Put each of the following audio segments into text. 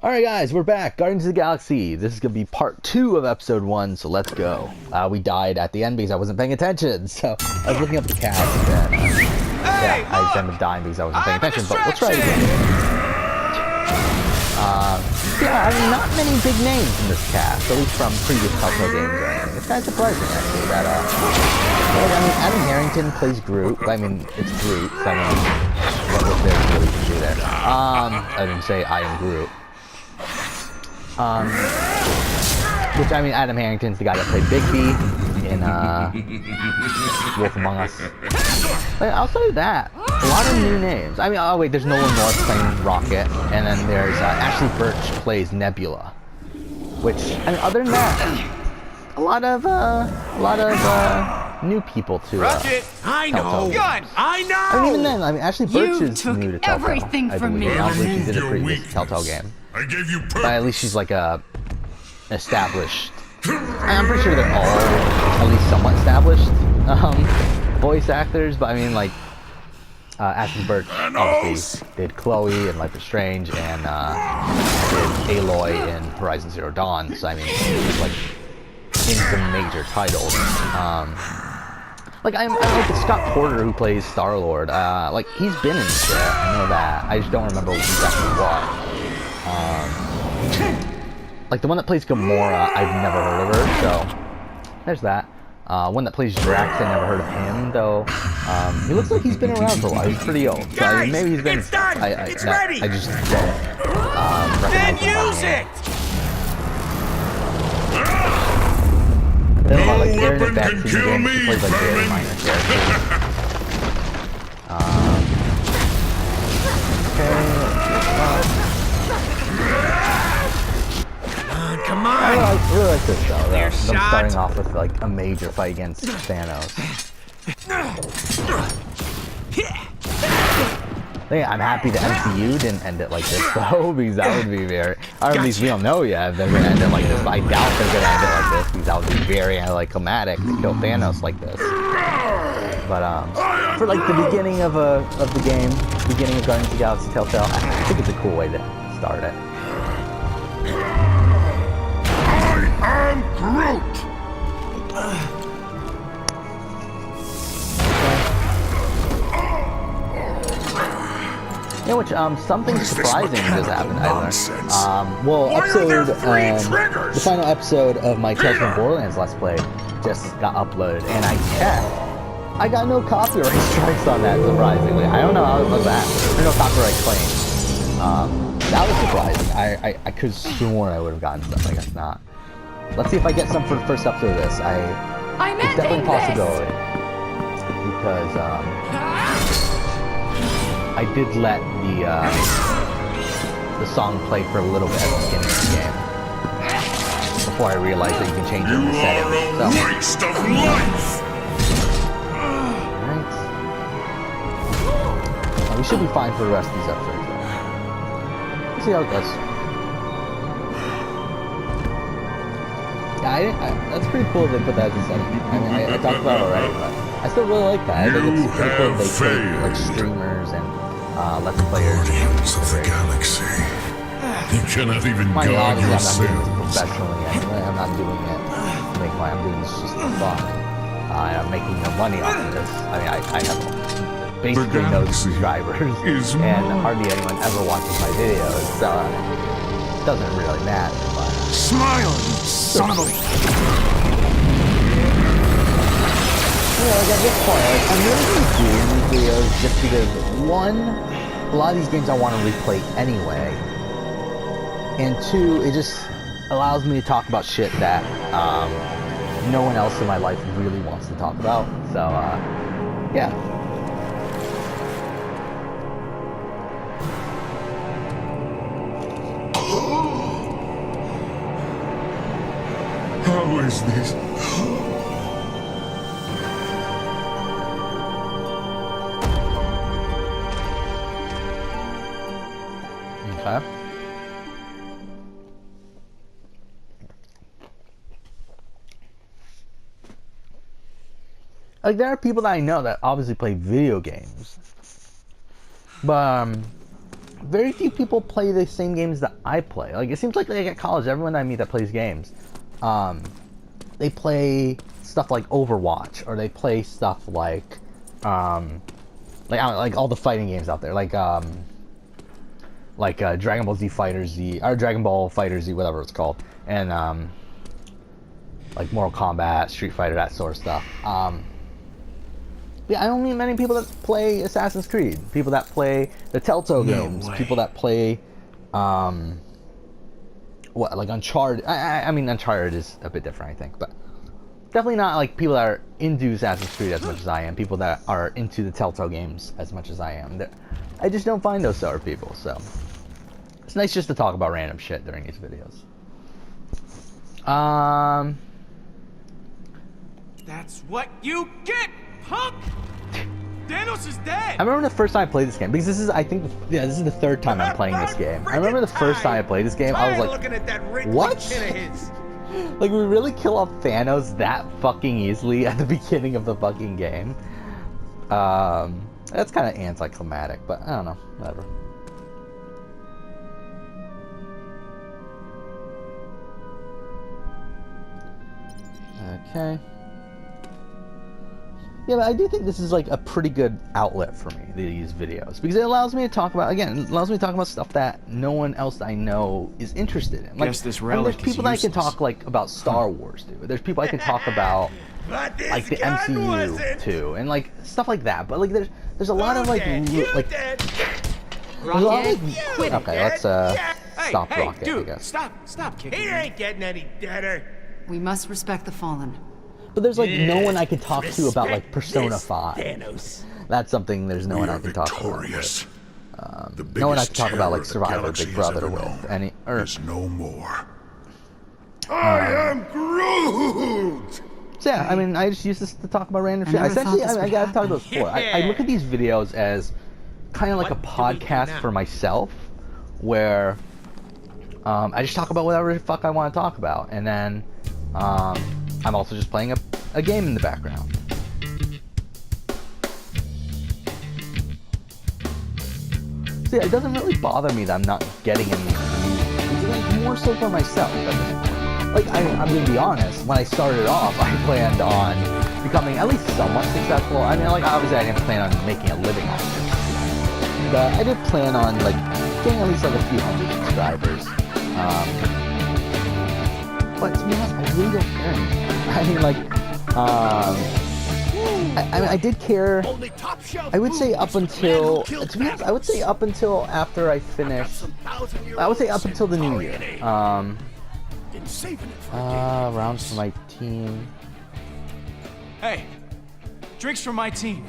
Alright guys, we're back. Guardians of the Galaxy. This is going to be part 2 of episode 1, so let's go. We died at the end because I wasn't paying attention, so I was looking up the cast and yeah, I just ended up dying because I wasn't paying attention, but we'll try it again. Yeah, I mean, not many big names in this cast, at least from previous Telltale games or anything. It's kind of surprising, actually, that, well, I mean, Adam Harrington plays Groot. I mean, it's Groot, so I mean, what was there really to do there? I didn't say I am Groot. Which, I mean, Adam Harrington's the guy that played Bigby in, Wolf Among Us. But I'll say that. A lot of new names. I mean, oh wait, there's Nolan North playing Rocket, and then there's, Ashley Birch plays Nebula. Which, I mean, other than that, a lot of new people to, Rocket! I know! Gun! I know! I mean, even then, I mean, Ashley Birch is new to Telltale. Everything from me. I don't believe she did a previous Telltale game. I gave you But at least she's like a established. I'm pretty sure they're all at least somewhat established voice actors. But I mean, like Ashley Birch obviously did Chloe in Life is Strange and did Aloy in Horizon Zero Dawn. So I mean, she's like in some major titles. Like I like Scott Porter who plays Star-Lord. Like he's been in shit. I know that. I just don't remember exactly what. Like the one that plays Gamora, I've never heard of her, so there's that. One that plays Drax, I never heard of him, though. He looks like he's been around for a while. He's pretty old, so I mean, maybe he's been. It's done. It's ready. I just don't Then recognize him. use it. Then a lot like they're in the back to the game. He plays like very minor characters. Come on. I really like this though. Them starting off with like a major fight against Thanos. I'm happy the MCU didn't end it like this though, because that would be very, or at least we don't know yet if they're gonna end it like this, but I doubt they're gonna end it like this, because that would be very anticlimactic to kill Thanos like this. But for like the beginning of the game, beginning of Guardians of the Galaxy Telltale, I think it's a cool way to start it. I am Groot! Yeah, which, something surprising just happened, I learned. Well, the final episode of my Tales from Borderlands Let's Play just got uploaded, and I checked. I got no copyright strikes on that, surprisingly. I don't know how it was that. There's no copyright claims. That was surprising. I could have sworn I would have gotten stuff, I guess not. Let's see if I get some for the first episode of this. It's definitely a possibility. Because, I did let the song play for a little bit at the beginning of the game. Before I realized that you can change it in the settings. So. Waste of life! Alright. We should be fine for the rest of these episodes, though. Let's see how it goes. Yeah, that's pretty cool they put that as a setting. I mean, I talked about it already, but I still really like that. I think it's pretty cool they take like streamers and let's players. Guardians of the Galaxy. You cannot even guard yourself. I'm not doing this professionally. I'm not doing it to make money. I'm doing this just for fun. I'm making no money off of this. I mean, I have basically no subscribers, and hardly anyone ever watches my videos, so it doesn't really matter. But, Smile, you son of a... You know, like at this point, like, I'm really doing these videos just because, one, a lot of these games I want to replay anyway, and two, it just allows me to talk about shit that no one else in my life really wants to talk about. So, yeah. How is this? Okay. Like, there are people that I know that obviously play video games. But, very few people play the same games that I play. Like, it seems like at college, everyone I meet that plays games, they play stuff like Overwatch, or they play stuff like all the fighting games out there, like Dragon Ball Z Fighter Z, or Dragon Ball Fighter Z, whatever it's called, and like Mortal Kombat, Street Fighter, that sort of stuff. Yeah, I don't meet many people that play Assassin's Creed, people that play the Telltale games, people that play like Uncharted. I mean, Uncharted is a bit different, I think, but definitely not like people that are into Assassin's Creed as much as I am, people that are into the Telltale games as much as I am. I just don't find those sort of people, so it's nice just to talk about random shit during these videos. That's what you get, punk! Thanos is dead! I remember the first time I played this game, because this is, I think, yeah, this is the third time I'm playing this game. I remember the first time I played this game, I was like, what? Like, we really kill off Thanos that fucking easily at the beginning of the fucking game? That's kind of anticlimactic, but I don't know, whatever. Okay. Yeah, but I do think this is like a pretty good outlet for me, these videos, because it allows me to talk about, again, it allows me to talk about stuff that no one else I know is interested in. Like, Guess this there's people that I can talk like about Star Wars too. There's people I can talk about like the MCU too, and like stuff like that. But like there's a lot of like there's a lot of like, okay, let's stop Rocket, dude, I guess. Stop kicking. He ain't getting any deader. We must respect the fallen. But there's like no one I can talk to about like Persona 5. Thanos. That's something there's no one I can talk to. No one I can talk about like Survivor, Big Brother with any is no more. I am Groot. So yeah, I mean, I just use this to talk about random shit. Essentially, I gotta talk about this before. I look at these videos as kind of like a podcast for myself, where I just talk about whatever the fuck I want to talk about, and then I'm also just playing a game in the background. So yeah, it doesn't really bother me that I'm not getting any views. It's like more so for myself at this point. Like, I'm gonna be honest, when I started off, I planned on becoming at least somewhat successful. I mean, like, obviously I didn't plan on making a living off this. But I did plan on, like, getting at least like a few hundred subscribers. But to be honest, I really don't care anymore. I mean, like, I did care, I would say up until, to be honest, I would say up until after I finished, I would say up until the new year. Rounds for my team. Hey, drinks for my team.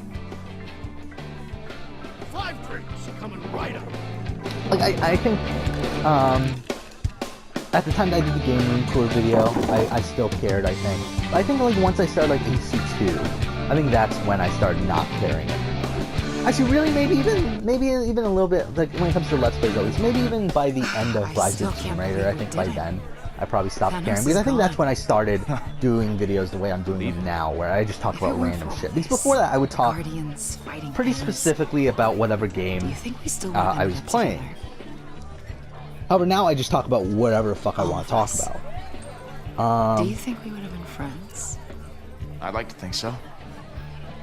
5 drinks coming right up. Like, I think, at the time that I did the game room tour video, I still cared, I think. But I think, like, once I started, like, AC2, I think that's when I started not caring anymore. Actually, really, maybe even a little bit, like, when it comes to Let's Plays, at least, maybe even by the end of Rise of the Tomb Raider, I think by then, I probably stopped caring. Because I think that's when I started doing videos the way I'm doing them now, where I just talk about random shit. Because before that, I would talk pretty specifically about whatever game I was playing. However, now I just talk about whatever the fuck I want to talk about. Do you think we would have been friends? I'd like to think so.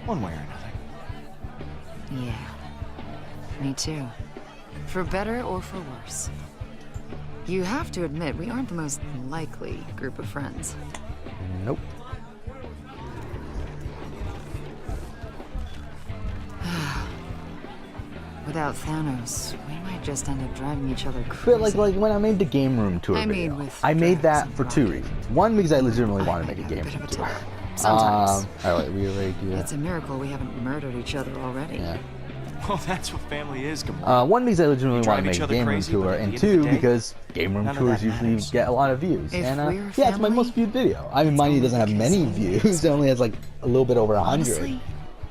One way or another. Yeah. Me too. For better or for worse. You have to admit, we aren't the most likely group of friends. Nope. Without Thanos, we might just end up driving each other crazy. But like when I made the game room tour video, I made that for 2 reasons. One, because I legitimately wanted to make a game room tour. Sometimes. Alright, we already do that. It's a miracle we haven't murdered each other already. Yeah. Well, that's what family is, Gamora. One, because I legitimately want to make a game room tour, and two, because game room tours usually get a lot of views. And yeah, it's my most viewed video. I mean, mind you, it doesn't have many views. It only has like a little bit over 100.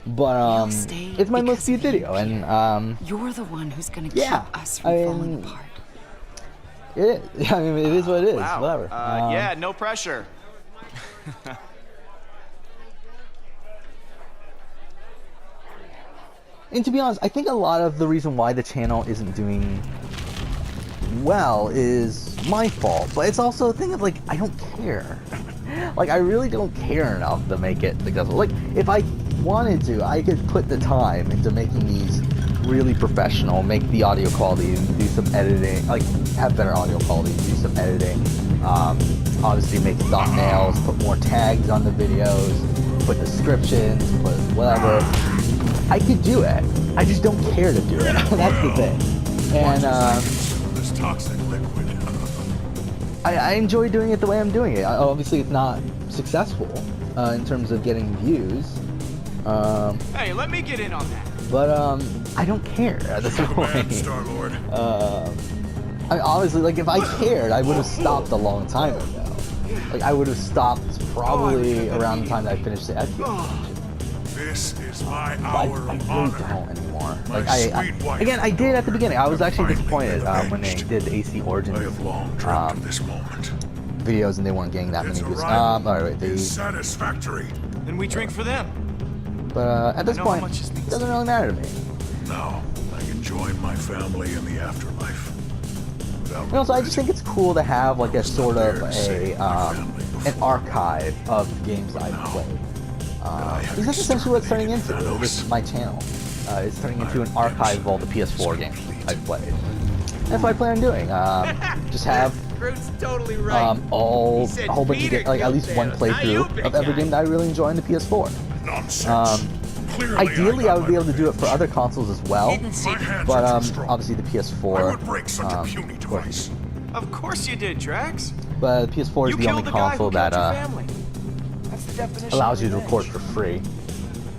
But it's my most viewed video, and you're the one who's gonna keep us from falling apart. It is. I mean, it is what it is. Wow. Whatever. Yeah, no pressure. And to be honest, I think a lot of the reason why the channel isn't doing well is my fault, but it's also a thing of like, I don't care. Like, I really don't care enough to make it successful. Like, if I wanted to, I could put the time into making these really professional, make the audio quality, do some editing, like, have better audio quality, do some editing, obviously make thumbnails, put more tags on the videos, put descriptions, put whatever. I could do it. I just don't care to do it. That's the thing. And, this toxic liquid. I enjoy doing it the way I'm doing it. Obviously, it's not successful in terms of getting views. Hey, let me get in on that. But I don't care at this point. Star-Lord. I obviously, like, if I cared, I would have stopped a long time ago. Like, I would have stopped probably around the time that I finished the F. This is my But hour I of really honor. don't anymore. My Like, I sweet wife again, I did at the beginning. I was actually finally disappointed when they avenged. did the AC Origins I have long dreamt of this moment. videos and they weren't getting that Its many views. arrival Alright, they. is satisfactory. Then we drink for them. But at this know how point, much this it means doesn't to really matter to me. Now, I can join my family in the afterlife. Without And also, I just regret. think it's cool to have like a sort of a an archive of games I've played. Because that's essentially what it's turning into. This my channel. It's turning into an archive of all the PS4 games I've played. That's what I plan on doing. Just have Groot's totally right. a whole bunch of Peter games, like at least one killed Thanos, not you, playthrough big of every guy. game that I really enjoy on the PS4. Nonsense. Clearly, Ideally, I got would be my able to do it for revenge. other consoles as well, My hands but are too strong. obviously the I PS4. would break such a puny device. Of course you did, Drax. But the PS4 is You the only killed the guy console who killed that your family. That's the definition allows you of to record revenge. for free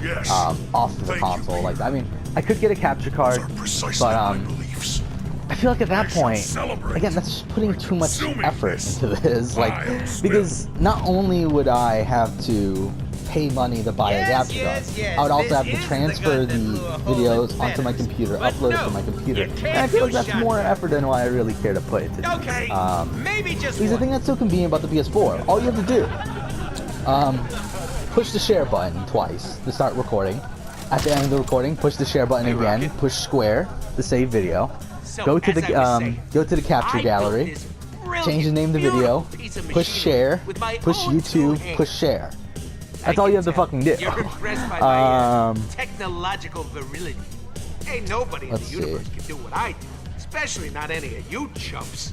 Yes. off of the Thank you, console. Peter. Like, I mean, I could get a capture card, Those are precisely but my beliefs. I feel like at that I shall point, celebrate again, that's just putting by too much consuming effort this into this. Like, vile because not only would I have to pay money to buy a capture card, I would also have to transfer the videos onto my computer, upload it to my computer. And I feel like that's more effort than what I really care to put into this. Okay, maybe just Because the thing that's so convenient about the PS4, all you have to do, push the share button twice to start recording. At the end of the recording, push the share button again, push square to save video. Go to the capture gallery, change the name of the video, push share, push YouTube, push share. That's all you have to fucking do. You're impressed by my technological virility. Ain't nobody in the Let's universe see. can do what I do, especially not any of you chumps.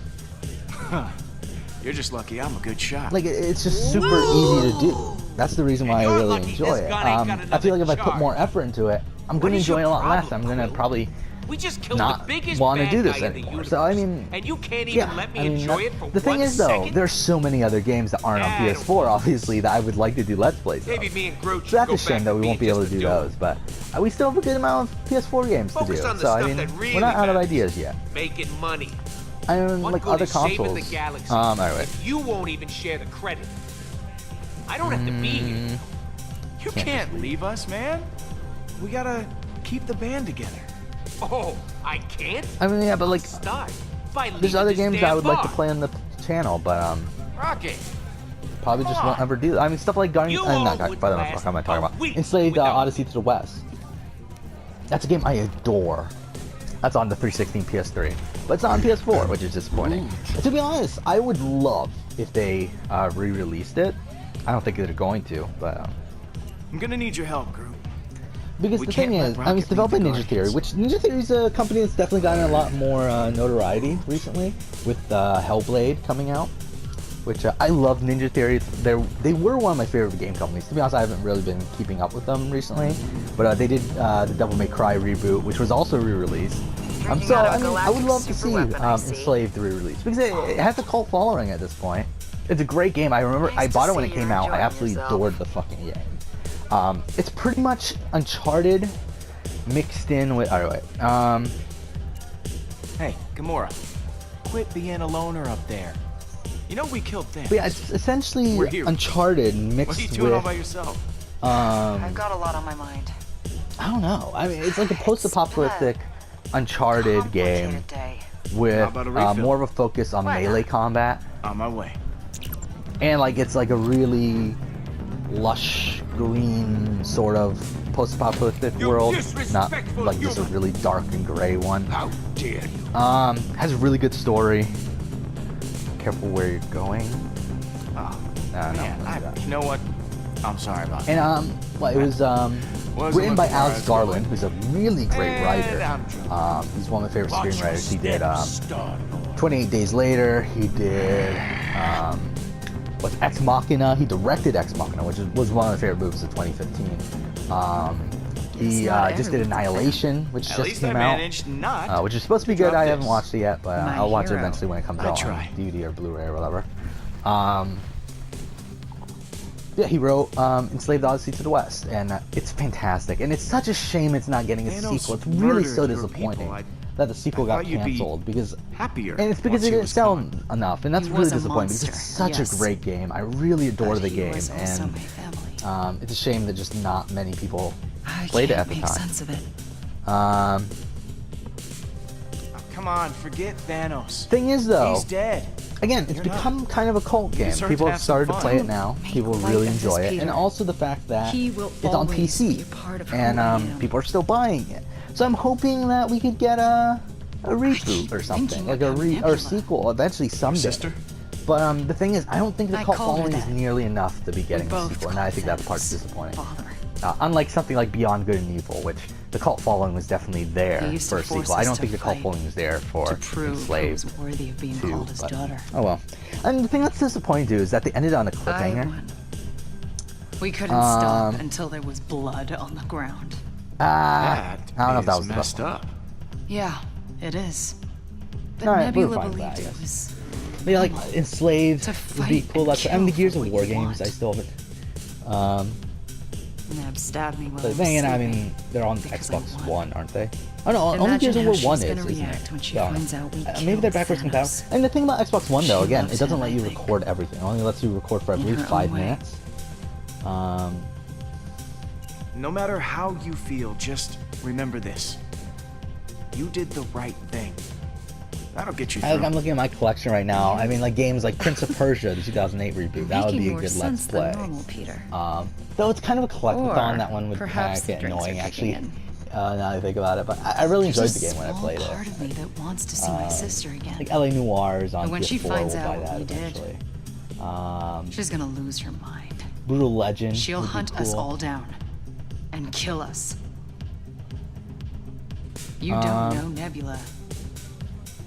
You're just lucky I'm a good shot. Like, it's just super easy to do. That's the reason why I You're really lucky enjoy this it. gun ain't got I feel like if I another put more effort into it, I'm What going to is your enjoy it a lot less. problem, I'm going to Quill? probably We just killed not the biggest want to bad do this guy in the anymore. universe, So, I mean, and you can't even yeah, let me I mean, enjoy that- it for the thing 1 is, though, second? there's so many other games that aren't on I don't PS4, obviously, that I would like to do Let's Plays of. Maybe me and Groot So should that's go a shame back that to we won't be being able to just do a dude. those, but we still have a good amount of PS4 games to do. Focus on the So, I stuff mean, that really we're not out of matters. ideas yet. Making money. I mean, What like good other is saving consoles. the galaxy Alright. if you won't even share the credit? I don't have to be here. You can't leave us, man. We gotta keep the band together. Oh, I can't? I mean, yeah, but like, Start by there's leaving other this games damn that I would like to bar. play on the channel, but Rocket. probably just Come won't on. ever do that. I mean, stuff like Guardians. You all Not would Guardians. What the last fuck am I talking a about? week Enslaved without Odyssey to the West. That's a game I adore. That's on the 360 PS3, but it's not on PS4, which is disappointing. And to be honest, I would love if they re-released it. I don't think they're going to, but I'm gonna need your help, Groot. because We the can't thing let is, I mean, Rocket it's developed by leave the Ninja Theory, Guardians. which Ninja Theory is a company that's definitely gotten a lot more notoriety recently with Hellblade coming out. Which I love Ninja Theory. They were one of my favorite game companies. To be honest, I haven't really been keeping up with them recently, but they did the Devil May Cry reboot, which was also re-released. Drinking So out of a I mean, I would galactic love to see superweapon, I see. Enslaved re-released because it has a cult following at this point. It's a great game. I remember Nice I to bought it when see it you're came out. I enjoying absolutely yourself. adored the fucking game. It's pretty much Uncharted mixed in with. Alright, Hey, Gamora. Quit being a loner up there. You know we killed Thanos. but yeah, it's essentially We're heroes. Uncharted What are you mixed doing all by with. yourself? I've got a lot on my mind. I don't know. I mean, it's like a post-apocalyptic Uncharted game Complicated day. with How about a refill? more of a focus on Why melee not? combat, On my way. and like it's like a really lush green sort of post-apocalyptic You world, not disrespectful like just a human. really dark and gray one. How dare you? Has a really good story. Careful where you're going. Oh, No, man, you know what? I'm sorry about that. And well, it was written by Alex Garland, who's a really great writer. He's one of my favorite screenwriters. He did 28 Days Later. He did what's Ex Machina. He directed Ex Machina, which was one of my favorite movies of 2015. He just did Annihilation, which just came out, which is supposed to be good. I haven't watched it yet, but I'll watch it eventually when it comes out on DVD or Blu-ray or whatever. Yeah, he wrote Enslaved Odyssey to the West, and it's fantastic. And it's such a shame it's not getting a sequel. It's really so disappointing that the sequel got canceled because, and it's because it didn't sell enough, and that's really disappointing because it's such a great game. I really adore the game, and it's a shame that just not many people played it at the time. Sense of it. Come on, forget Thanos. Thing is, though, He's dead. again, it's become kind of a cult game. People have started to play it now. People really enjoy it, and also the fact that it's on PC, and people are still buying it. So I'm hoping that we could get a reboot or something, like or sequel eventually someday. Sister? But the thing is, I don't think the cult following is nearly enough to be getting a sequel, and I think that part's disappointing. Unlike something like Beyond Good and Evil, which the cult following was definitely there for a sequel. I don't think the cult following was there for Enslaved 2, but oh well. And the thing that's disappointing too is that they ended on a cliffhanger. We couldn't stop until there was blood on the ground. I don't know if that was messed up. Yeah, it is. But Alright, we're Nebula fine with believed that, I it guess. was. Maybe like Enslaved To would be fight cool. and I mean, the kill Gears of for War what you games, I want. still haven't. Neb stabbed me while But I was then again, I sleeping. mean, they're on because I Xbox won. One, aren't they? Oh no, only Imagine Gears of how War she's 1 gonna is, isn't react it? when she So, finds out we maybe killed they're backwards compatible. Thanos. And the thing about Xbox One though, She again, loves it doesn't him, let I you think. record everything. It only lets you record for I In believe her 5 own way. minutes. No matter how you feel, just remember this. You did the right thing. That'll get you through. I'm looking at my collection right now. I mean, like games like Prince of Persia, the 2008 reboot. That would be a Making more good Let's sense Play. than normal, Peter. Though it's kind of a collectathon, Or that one would kind perhaps of the get drinks are annoying kicking actually. in. Now that I think about it, but I really enjoyed the game when I played part it. of me that wants to see my sister again. Like LA Noir is on And when she PS4, finds we'll out buy what that we did, eventually. She's gonna lose her mind. Brutal Legend. She'll would be hunt us cool. all down and kill us. You don't know Nebula.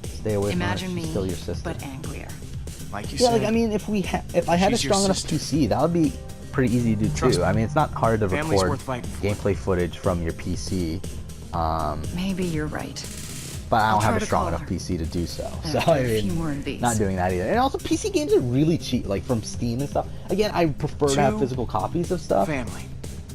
Stay away Imagine from her. me, She's still your sister. but angrier. Like you Yeah, said. like I mean, if I had a she's your strong enough sister. PC, that would be pretty easy to do Trust too. me. I mean, it's not hard to Family's record worth fighting for. gameplay footage from your PC. Maybe you're right. But I I'll don't have try a to strong call enough her. PC to do so. And So play I a few mean, more of these. not doing that either. And also, PC games are really cheap, like from Steam and stuff. Again, I prefer to have Two physical copies of stuff. Family.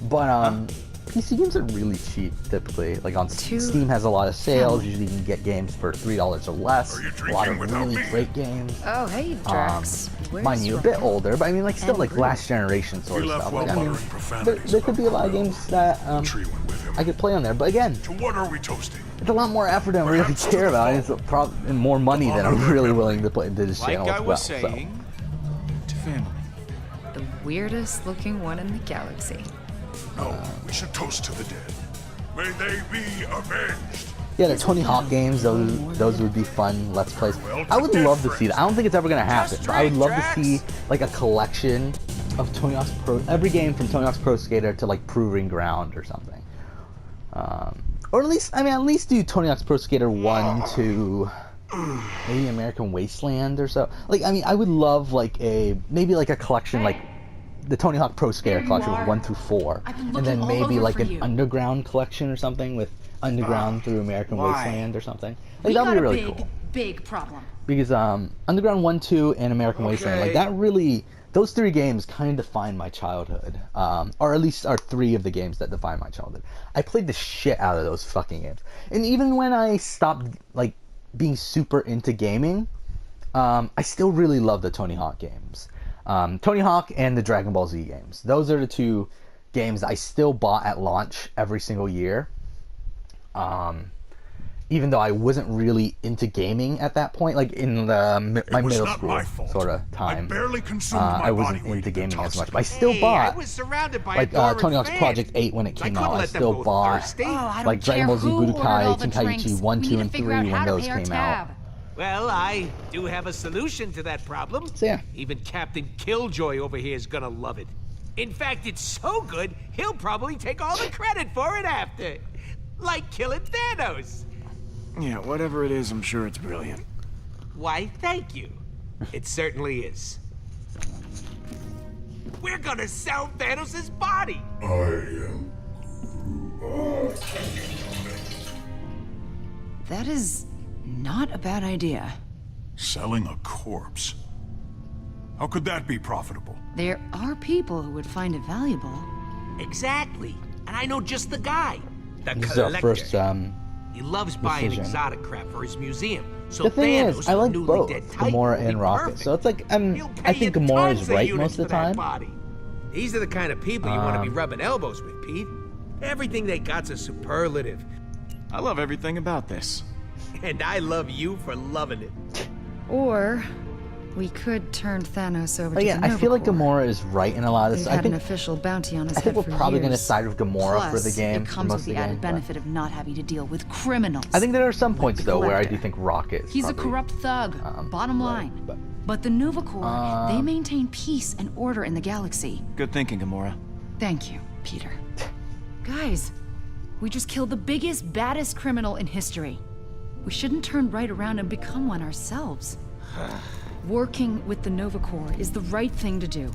But PC games are really cheap typically. Like on Two Steam has a lot of sales. family. Usually you can get games for $3 or less. Are you A lot of drinking without really me? great games. Oh, hey, Drax. Mind you, a bit older, but I mean, like still And like Groot. last generation sort He of left stuff. while Like, I mean, muttering profanities there could be a lot of games that Tree went with him. I could play on there. But again, To what are we toasting? it's a lot more effort than I really Perhaps to care the about. fall. And it's and more money than I'm really willing to put into this Like channel I as well. was So. saying, to family. The weirdest looking one in the galaxy. No, we should toast to the dead. May they be avenged. Yeah, the Tony Hawk games, those would be fun Let's Plays. I would love to see that. I don't think it's ever gonna happen, but I would love to see like a collection of Tony Hawk's every game from Tony Hawk's Pro Skater to like Proving Ground or something. Or at least do Tony Hawk's Pro Skater 1 to maybe American Wasteland or so. Like, I mean, I would love like maybe a collection like the Tony Hawk Pro Skater collection with 1 through 4, and then maybe like an Underground collection or something with Underground through American Why? Wasteland or something. Like that would be really cool. Big problem. Because Underground 1, 2, and American Wasteland, like that really, those 3 games kind of define my childhood, or at least are 3 of the games that define my childhood. I played the shit out of those fucking games, and even when I stopped like being super into gaming, I still really love the Tony Hawk games. Tony Hawk and the Dragon Ball Z games. Those are the 2 games I still bought at launch every single year. even though I wasn't really into gaming at that point, like in my middle school sort of time, I barely consumed my I wasn't body weight into in gaming as much. toxin. But I still Hey, bought, I was surrounded by like adoring Tony Hawk's fans. Project 8 when it I came couldn't out. I let them still go bought thirsty. Oh, I don't like care Dragon Ball Z who ordered Budokai, all the Tenkaichi drinks. 1, We 2, need to and 3 figure out when how to those pay our came out. tab. Well, I do have a solution to that problem. So yeah. Even Captain Killjoy over here is gonna love it. In fact, it's so good, he'll probably take all the credit for it after. Like killing Thanos. Yeah, whatever it is, I'm sure it's brilliant. Why, thank you. It certainly is. We're gonna sell Thanos' body. I am. That is not a bad idea. Selling a corpse? How could that be profitable? There are people who would find it valuable. Exactly. And I know just the guy. The This is our collector. first He loves buying decision. exotic crap for his museum. So The thing Thanos, is, I like newly both dead Titan, Gamora will be and Rocket. perfect. So it's like He'll I pay think you Gamora tons is of right units most of for the that time. body. These are the kind of people you want to be rubbing elbows with, Pete. Everything they got's a superlative. I love everything about this. And I love you for loving it. Or we could turn Thanos over But to yeah, the I feel like Nova Corps. Gamora is right in a lot of They've this. had I think an official bounty on his I think head we're for probably going to years. side with Gamora Plus, for the game. it for comes most with of the the added game, but- benefit of not having to deal with criminals. I think there are some points the though where I do Collector. think Rocket is He's a probably, corrupt thug, bottom right, line. But the Nova Corps, they maintain peace and order in the galaxy. Good thinking, Gamora. Thank you, Peter. Guys, we just killed the biggest, baddest criminal in history. We shouldn't turn right around and become one ourselves. Working with the Nova Corps is the right thing to do.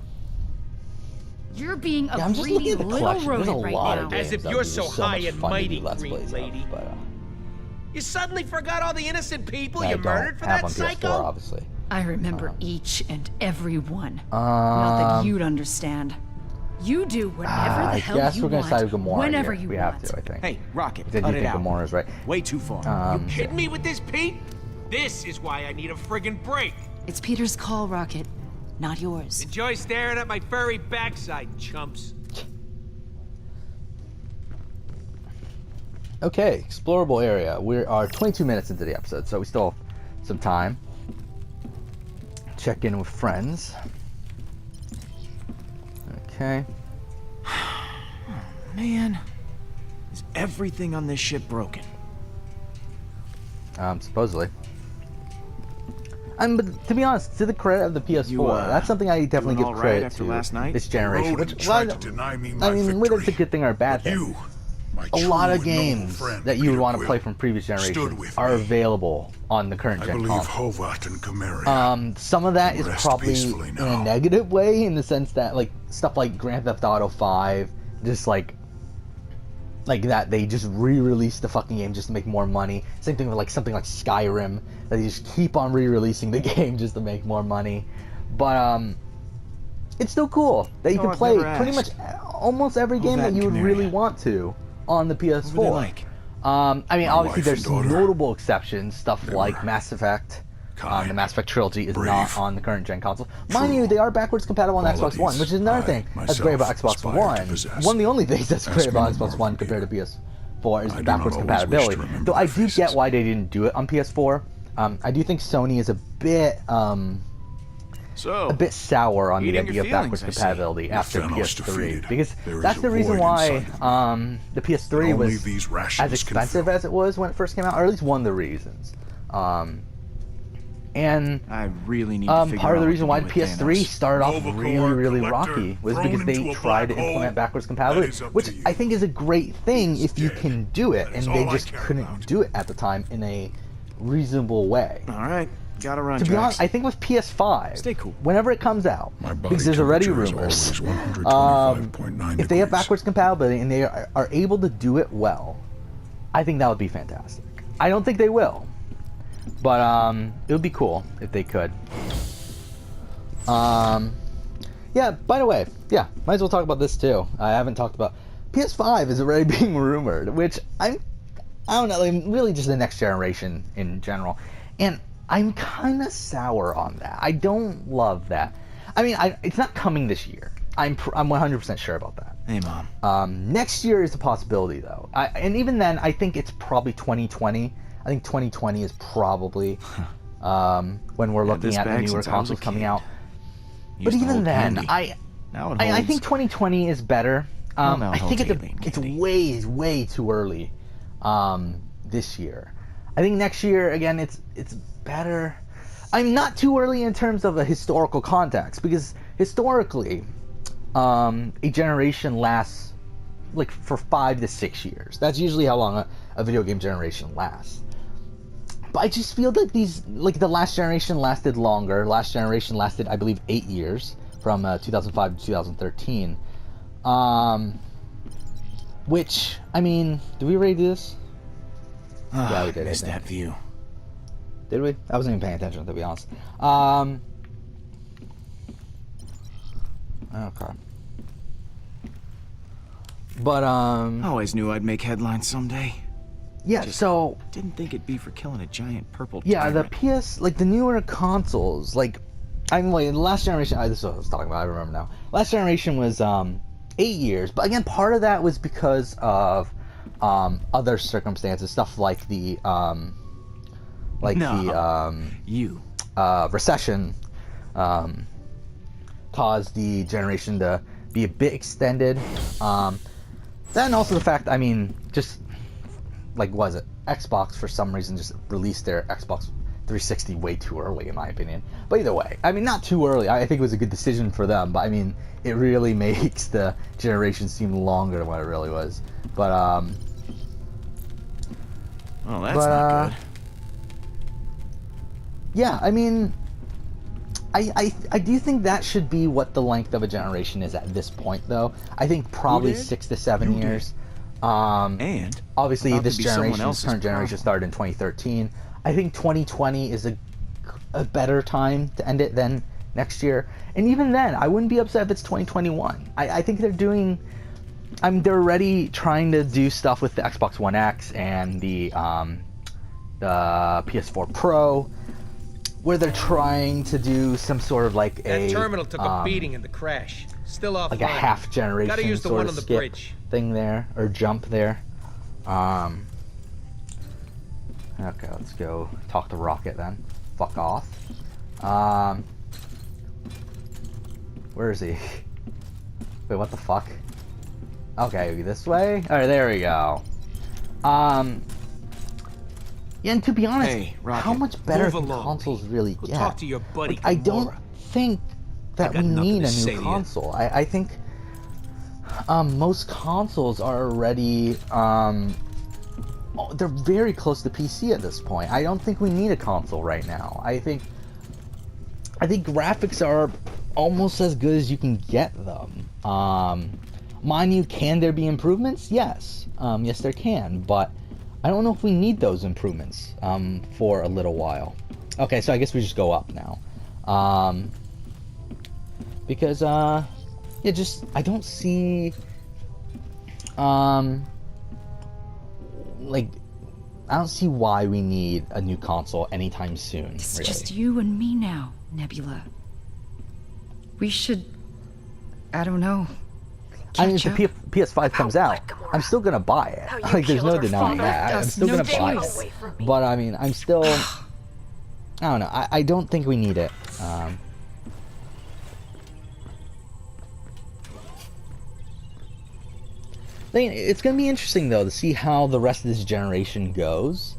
You're being a I'm just looking greedy at the little collection. There's a rodent right lot now. of games As if that you're would be so so high much and fun to do mighty, Let's Green Plays of, Lady. but You suddenly forgot all the innocent people I you don't murdered for have that on PS4, psycho? obviously. I remember each and every one. Not that you'd understand. You do whatever the I hell guess you we're gonna want, side with Gamora whenever here. you We want. have to, I think. Hey, Rocket, I do cut it think out. Gamora's right. Way too far. Kidding me with this, Pete? This is why I need a friggin' break. It's Peter's call, Rocket, not yours. Enjoy staring at my furry backside, chumps. Okay, explorable area. We are 22 minutes into the episode, so we still have some time. Check in with friends. Okay. Man, is everything on this ship broken? Supposedly. But to be honest, to the credit of the PS4, You, that's something I definitely doing give all credit right after to last night? this generation. Rode and Which, tried well, to deny me my I mean, whether it's a victory. good thing or a bad But thing. you, my A true lot of and noble games friend, that you would Peter want to play Quill, from previous stood generations with are me. available on the current I gen believe console. Hovat and Cameria. Some of that is Rest probably peacefully in now. a negative way, in the sense that like stuff like Grand Theft Auto 5, just like that they just re-released the fucking game just to make more money. Same thing with like something like Skyrim, that they just keep on re-releasing the game just to make more money. But it's still cool that you No, can I've play never pretty much asked. almost every game that Hovat you would and really Cameria. want to on the PS4. What were they like? I mean, My obviously wife there's and daughter. notable exceptions, stuff They like were Mass Effect. kind, The Mass Effect trilogy is brave, not on the current gen console. Mind true. you, they are backwards compatible on Xbox One, Qualities which is another I, thing that's great about myself, Xbox aspire to One. possess. One of the only things that's Ask great me about no Xbox more One from compared to Peter. PS4 is I the do not backwards always wish to compatibility. remember Though I their do get faces. why they didn't do it on PS4. I do think Sony is a bit So, sour on the eating your idea of backwards feelings, I see. compatibility With after Thanos PS3 defeated, because there is that's a the reason void why inside me the PS3 that only was these as rations can expensive fill. as it was when it first came out, or at least one of the reasons. And I really need to figure part of out the reason why what to do with PS3 Thanos. started off Nova really, Corps really Collector rocky was thrown because they into a tried to black implement hole. backwards That compatibility, is up which to you. I think is a great thing if you dead. can do it, That and is they all I just care couldn't about. do it at the time in a reasonable way. All right, gotta run. To be Drax. honest, I think with PS5, Stay cool. whenever it comes out, My body because there's already temperature is rumors, always 125.9 if they have degrees. backwards compatibility and they are able to do it well, I think that would be fantastic. I don't think they will, but it would be cool if they could. Yeah, by the way, yeah, might as well talk about this too. I haven't talked about PS5 is already being rumored, which I don't know, like, really just the next generation in general. And I'm kind of sour on that. I don't love that. I mean, it's not coming this year. I'm 100% sure about that. Hey, Mom. Next year is a possibility, though. And even then, I think it's probably 2020. I think 2020 is probably when we're looking at the newer consoles coming out. But even then, I think 2020 is better. I think it's way too early this year. I think next year, again, it's better. I'm not too early in terms of a historical context, because historically, a generation lasts like for 5 to 6 years. That's usually how long a video game generation lasts. But I just feel like the last generation lasted longer. Last generation lasted, I believe, 8 years, from 2005 to 2013. Which, I mean, did we already do this? Yeah, we did. Missed that view. Did we? I wasn't even paying attention, to be honest. Okay. But, always knew I'd make headlines someday. Yeah, so... Didn't think it'd be for killing a giant purple tyrant. tyrant. The PS, like, the newer consoles, like... the last generation... this is what I was talking about, I remember now. Last generation was, 8 years. But, again, part of that was because of, other circumstances. Stuff like the, recession, caused the generation to be a bit extended. Then also the fact, I mean, just... was it? Xbox, for some reason, just released their Xbox 360 way too early, in my opinion. But either way, I mean, not too early. I think it was a good decision for them, but I mean, it really makes the generation seem longer than what it really was. But, well, that's not good. Yeah, I mean, I do think that should be what the length of a generation is at this point, though. I think probably 6 to 7 years. And obviously this current generation started in 2013. I think 2020 is a better time to end it than next year. And even then, I wouldn't be upset if it's 2021. I think they're doing... they're already trying to do stuff with the Xbox One X and the PS4 Pro, where they're trying to do some sort of like that terminal took a beating in the crash. Still off. Like a half generation Gotta use the sort one of on the skip bridge. Thing there, or jump there. Okay, let's go talk to Rocket then. Fuck off. Where is he? Wait, what the fuck? Okay, this way? Alright, there we go. Yeah, and to be honest, hey, Rocket, how much better can consoles really get? Talk to your buddy. I don't think that we need a new console. I think most consoles are already they're very close to PC at this point. I don't think we need a console right now. I think graphics are almost as good as you can get them. Mind you, can there be improvements? Yes. Yes, there can, but I don't know if we need those improvements for a little while. Okay, so I guess we just go up now. Because, yeah, just, I don't see, like, I don't see why we need a new console anytime soon, It's really. just you and me now, Nebula. We should, I don't know, I mean, if the PS5 comes out, I'm still gonna buy it. Like, there's no denying that. I'm still gonna buy it. But, I mean, I'm still... I don't know. I don't think we need it. It's gonna be interesting, though, to see how the rest of this generation goes.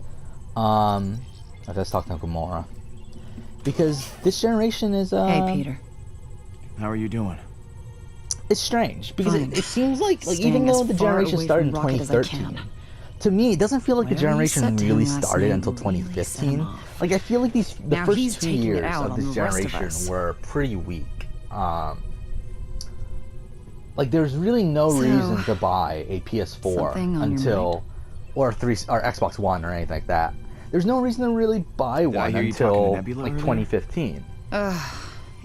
Let's talk to Gamora. Because this generation is, Hey, Peter. How are you doing? It's strange because Fine. it seems like Staying even though as the far generation away started in from Rocket as I 2013, can. to me it doesn't feel like the Whatever you generation said to really him last started night until really set 2015. him off. Like I feel like the Now first he's 2 taking it years out of on this the rest of generation us. were pretty weak. Like there's really no So, reason to buy a PS4 something on your until or Xbox One or anything like that. There's no reason to really buy Did I one hear you talking to until Nebula like earlier? 2015.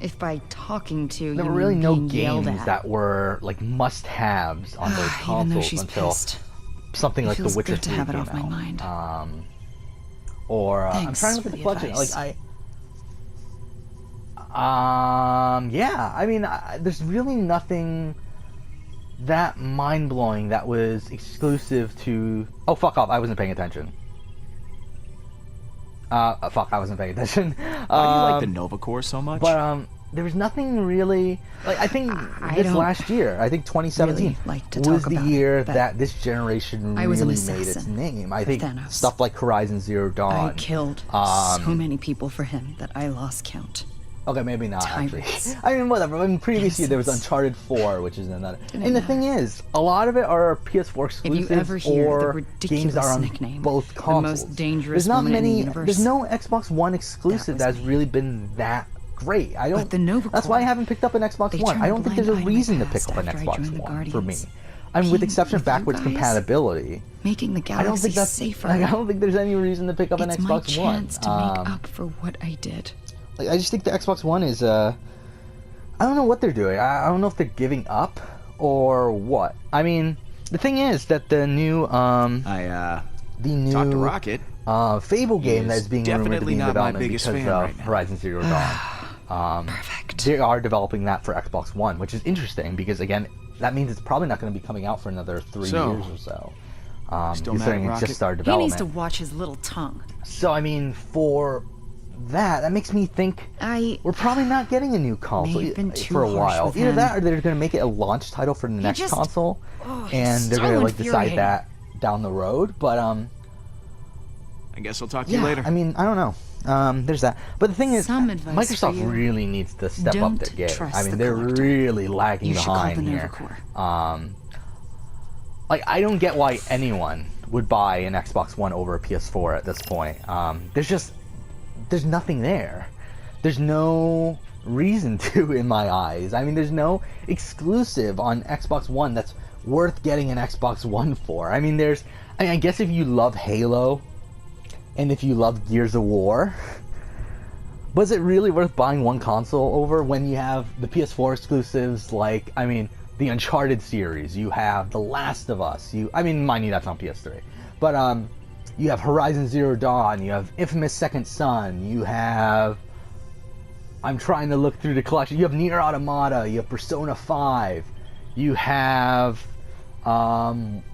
If by talking to There you were really mean no being yelled games at. that were like must-haves on those Even though consoles she's until pissed. something It like The feels Witcher good to 3 have it came off my out. mind. Or I'm Thanks trying to look for at the the collection. advice. Like yeah. I mean, there's really nothing that mind-blowing that was exclusive to. Oh, fuck off! I wasn't paying attention. Fuck, I wasn't paying attention. Why do you like the Nova Corps so much? But there was nothing really like I think this last year. I think 2017 really like to was talk the about year it, but that this generation I really was an made assassin its name. I for think Thanos. stuff like Horizon Zero Dawn. I killed so many people for him that I lost count. Okay, maybe not Tyrants. actually. I mean, whatever. In previous year, there was Innocents. Uncharted 4, which is another. Didn't And the matter. thing is, a lot of it are PS4 exclusives If you ever hear the or ridiculous games that are on nickname, both the consoles. most dangerous there's not woman in the many. universe, There's no Xbox One exclusive that was that's me. really been that great. I don't. But the Nova That's why I Corps, haven't picked up an Xbox they One. I turned don't think blind there's a eye to my reason to pick past up an after I Xbox joined the One for me. Guardians. I mean, with Being exception of with you backwards guys, compatibility. Making the I don't galaxy think that's safer. like, I don't think there's any reason to pick up an It's Xbox my One. chance to make up for what I did. Like, I just think the Xbox One is I don't know what they're doing. I don't know if they're giving up or what. I mean, the thing is that the new I talked to Rocket. Fable game He that is is being rumored to definitely be in not my development biggest because fan of right now. Horizon Zero Dawn. Perfect. They are developing that for Xbox One, which is interesting because again, that means it's probably not going to be coming out for another 3 So, years or so. still mad Considering at it's Rocket? just started He development. needs to watch his little tongue. So I mean, for that makes me think we're probably not getting a new console have been too for a harsh while. with Either him. that, or they're going to make it a launch title for the next just- console, he's and they're so going to like decide infuriating. that down the road. But I guess I'll talk to you yeah, later. I mean, I don't know. There's that. But the thing is, Some advice Microsoft for you. really needs to step up Don't their game. trust I mean, the they're collector. really lagging You should call behind the Nova here. Corps. Like, I don't get why anyone would buy an Xbox One over a PS4 at this point. There's nothing there. There's no reason to, in my eyes. I mean, there's no exclusive on Xbox One that's worth getting an Xbox One for. I mean, I guess if you love Halo, and if you love Gears of War, was it really worth buying one console over when you have the PS4 exclusives like, I mean, the Uncharted series, you have The Last of Us, I mean, mind you, that's on PS3, but you have Horizon Zero Dawn, you have Infamous Second Son, you have, I'm trying to look through the collection, you have Nier Automata, you have Persona 5, you have Yakuza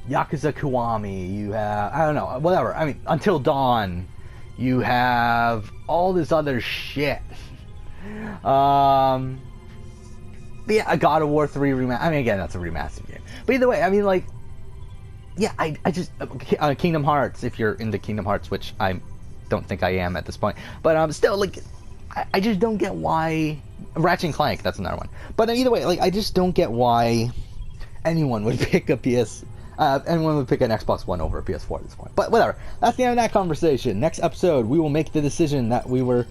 Kiwami, you have, I don't know, whatever, I mean, Until Dawn, you have all this other shit. Yeah, a God of War 3 remaster. I mean, again, that's a remastered game. But either way, I mean, like, yeah, I just Kingdom Hearts. If you're into Kingdom Hearts, which I don't think I am at this point, but still, like, I just don't get why Ratchet and Clank. That's another one. But either way, like, I just don't get why anyone would pick a anyone would pick an Xbox One over a PS4 at this point. But whatever. That's the end of that conversation. Next episode, we will make the decision that we were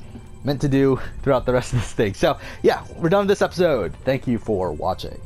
meant to do throughout the rest of this thing. So, yeah, we're done with this episode. Thank you for watching.